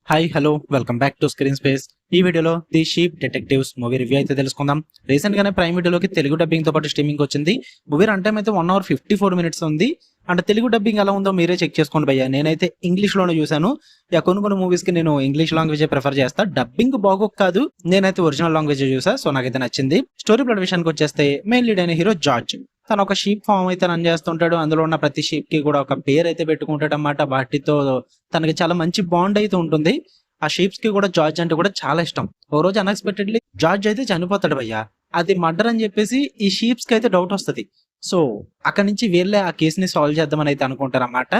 Hi hello welcome back to screen space. ఈ వీడియోలో the sheep detectives movie review అయితే తెలుసుకుందాం. రీసెంట్ గానే ప్రైమ్ వీడియోలోకి తెలుగు డబ్బింగ్ తో పాటు స్ట్రీమింగ్ వచ్చింది. మూవీ రన్ టైం అయితే 1 hour 54 minutes ఉంది. అంటే తెలుగు డబ్బింగ్ ఎలా ఉందో మీరే చెక్ చేసుకోండి భయ్య. నేనైతే ఇంగ్లీష్ లోనే చూసాను. కొన్ని మూవీస్ కి నేను ఇంగ్లీష్ లాంగ్వేజ్ ప్రిఫర్ చేస్తా. డబ్బింగ్ బాగోక కాదు, నేనైతే ఒరిజినల్ లాంగ్వేజ్ చూసా, సో నాకైతే నచ్చింది. స్టోరీ ప్లాట్ విషయానికి వచ్చేస్తే మెయిన్ లీడ్ అయిన హీరో జార్జ్. తను ఒక షీప్ ఫామ్ అయితే రన్ చేస్తుంటాడు. అందులో ఉన్న ప్రతి షీప్ కి కూడా ఒక పేరు అయితే పెట్టుకుంటాడు అన్నమాట. వాటితో తనకి చాలా మంచి బాండ్ అయితే ఉంటుంది. ఆ షీప్స్ కి కూడా జార్జ్ అంటే కూడా చాలా ఇష్టం. ఓ రోజు అన్ఎక్స్పెక్టెడ్లీ జార్జ్ అయితే చనిపోతాడు భయ్య. అది మర్డర్ అని చెప్పేసి ఈ షీప్స్ కి అయితే డౌట్ వస్తుంది. సో అక్కడి నుంచి వీళ్ళే ఆ కేసుని సాల్వ్ చేద్దామని అయితే అనుకుంటారు అన్నమాట.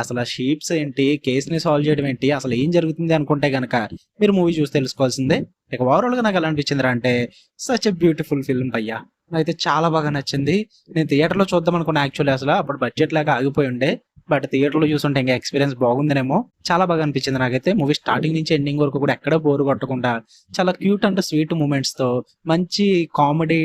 అసలు ఆ షీప్స్ ఏంటి, కేసుని సాల్వ్ చేయడం ఏంటి, అసలు ఏం జరుగుతుంది అనుకుంటే గనక మీరు మూవీ చూసి తెలుసుకోవాల్సిందే. ఇక ఓవరాల్ గా నాకు ఎలా అనిపించింది అంటే సచ్ ఎ బ్యూటిఫుల్ ఫిల్మ్ భయ్య. అయితే చాలా బాగా నచ్చింది. నేను థియేటర్ లో చూద్దాం అనుకున్నా యాక్చువల్లీ, అసలు అప్పుడు బడ్జెట్ లాగా ఆగిపోయి ఉండే. బట్ థియేటర్ లో చూసుంటే ఇంకా ఎక్స్పీరియన్స్ బాగుందనేమో. చాలా బాగా అనిపించింది నాకైతే. మూవీ స్టార్టింగ్ నుంచి ఎండింగ్ వరకు కూడా ఎక్కడ బోర్ కొట్టకుండా చాలా క్యూట్ అండ్ స్వీట్ మూమెంట్స్ తో, మంచి కామెడీ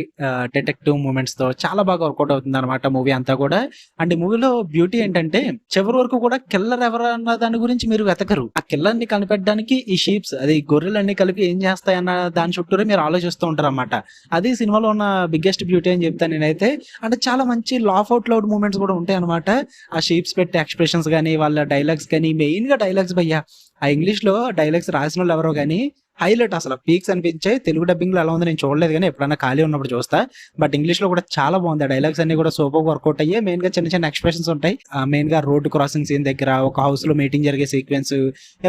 డిటెక్టివ్ మూమెంట్స్ తో చాలా బాగా వర్కౌట్ అవుతుంది అనమాట మూవీ అంతా కూడా. అండ్ ఈ మూవీలో బ్యూటీ ఏంటంటే చివరి వరకు కూడా కిల్లర్ ఎవరన్న దాని గురించి మీరు వెతకరు. ఆ కిల్లర్ ని కనిపెట్టడానికి ఈ షీప్స్, అది గొర్రెలన్నీ కలిపి ఏం చేస్తాయన్న దాని చుట్టూరే మీరు ఆలోచిస్తూ ఉంటారు అనమాట. అది సినిమాలో ఉన్న బిగ్గెస్ట్ బ్యూటీ అని చెప్తాను నేనైతే. అంటే చాలా మంచి లాఫ్ అవుట్ లౌడ్ మూమెంట్స్ కూడా ఉంటాయి అనమాట. ఆ షీప్స్ పెట్టే ఎక్స్ప్రెషన్స్ కానీ, వాళ్ళ డైలాగ్స్ కానీ, మెయిన్ గా డైలాగ్స్ భయ్యా. ఆ ఇంగ్లీష్ లో డైలాగ్స్ రాసిన వాళ్ళు ఎవరో కానీ హైలైట్, అసలు పీక్స్ అనిపించాయి. తెలుగు డబ్బింగ్ లో ఎలా ఉంది నేను చూడలేదు, కానీ ఎప్పుడైనా ఖాళీ ఉన్నప్పుడు చూస్తా. బట్ ఇంగ్లీష్ లో కూడా చాలా బాగుంది. ఆ డైలాగ్స్ అన్ని కూడా సూపర్ వర్కౌట్ అయ్యాయి. మెయిన్ గా చిన్న చిన్న ఎక్స్ప్రెషన్స్ ఉంటాయి. మెయిన్ గా రోడ్ క్రాసింగ్ సీన్ దగ్గర, ఒక హౌస్ లో మీటింగ్ జరిగే సీక్వెన్స్,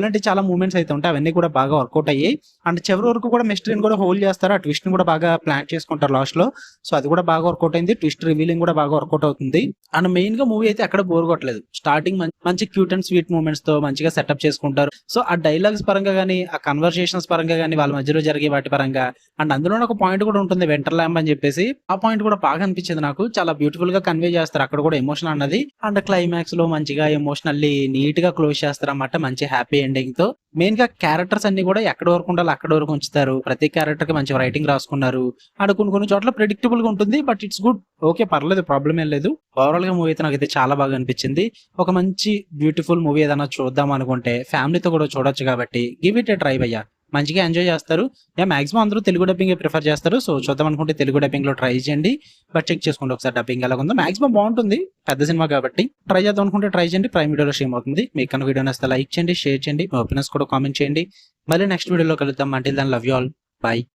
ఇలాంటి చాలా మూమెంట్స్ అయితే ఉంటాయి. అవన్నీ కూడా బాగా వర్కౌట్ అయ్యాయి. అండ్ చివరి వరకు కూడా మిస్టరీని కూడా హోల్డ్ చేస్తారు. ఆ ట్విస్ట్ ని కూడా బాగా ప్లాన్ చేసుకుంటారు లాస్ట్ లో. సో అది కూడా బాగా వర్కౌట్ అయింది. ట్విస్ట్ రివీలింగ్ కూడా బాగా వర్కౌట్ అవుతుంది. అండ్ మెయిన్ గా మూవీ అయితే ఎక్కడ బోర్ కొట్టలేదు. స్టార్టింగ్ మంచి క్యూట్ అండ్ స్వీట్ మూమెంట్స్ తో మంచిగా సెటప్ చేసుకుంటారు. సో ఆ డైలాగ్స్ పరంగా కానీ, ఆ కన్వర్సేషన్స్ పరంగా కానీ, వాళ్ళ మధ్యలో జరిగే వాటి పరంగా. అండ్ అందులో ఒక పాయింట్ కూడా ఉంటుంది, వెంటర్ ల్యాంప్ అని చెప్పేసి. ఆ పాయింట్ కూడా బాగా అనిపించింది నాకు. చాలా బ్యూటిఫుల్ గా కన్వే చేస్తారు అక్కడ కూడా ఎమోషన్ అన్నది. అండ్ క్లైమాక్స్ లో మంచిగా ఎమోషనల్లీ నీట్ గా క్లోజ్ చేస్తారు అన్నమాట, మంచి హ్యాపీ ఎండింగ్ తో. మెయిన్ గా క్యారెక్టర్స్ అన్ని కూడా ఎక్కడ వరకు ఉండాలి అక్కడ వరకు ఉంచుతారు. ప్రతి క్యారెక్టర్ కి మంచి రైటింగ్ రాసుకున్నారు. అండ్ కొన్ని చోట్ల ప్రెడిక్టబుల్ గా ఉంటుంది, బట్ ఇట్స్ గుడ్, ఓకే, పర్లేదు, ప్రాబ్లం ఏం లేదు. ఓవరాల్ గా మూవీ అయితే నాకైతే చాలా బాగా అనిపించింది. ఒక మంచి బ్యూటిఫుల్ మూవీ ఏదైనా చూద్దాం అనుకుంటే ఫ్యామిలీతో కూడా చూడొచ్చు కాబట్టి గివ్ ఇట్ ఏ ట్రై భయ్యా. మంచిగా ఎంజాయ్ చేస్తారు. మాక్సిమం అందరూ తెలుగు డబ్బింగ్ ప్రిఫర్ చేస్తారు. సో చూద్దాం అనుకుంటే తెలుగు డబ్బింగ్ లో ట్రై చేయండి. బట్ చెక్ చేసుకోండి ఒకసారి డబ్బింగ్ ఎలా ఉందో. మాక్సిమం బాగుంటుంది, పెద్ద సినిమా కాబట్టి. ట్రై చేద్దాం అనుకుంటే ట్రై చేయండి. ప్రైమ్ వీడియోలో స్ట్రీమ్ అవుతుంది. మీకు కనుక వీడియో నచ్చితే లైక్ చేయండి, షేర్ చేయండి, మీ ఒపీనియన్స్ కూడా కామెంట్ చేయండి. మళ్ళీ నెక్స్ట్ వీడియోలో కలుద్దాం. Until then love you all, by.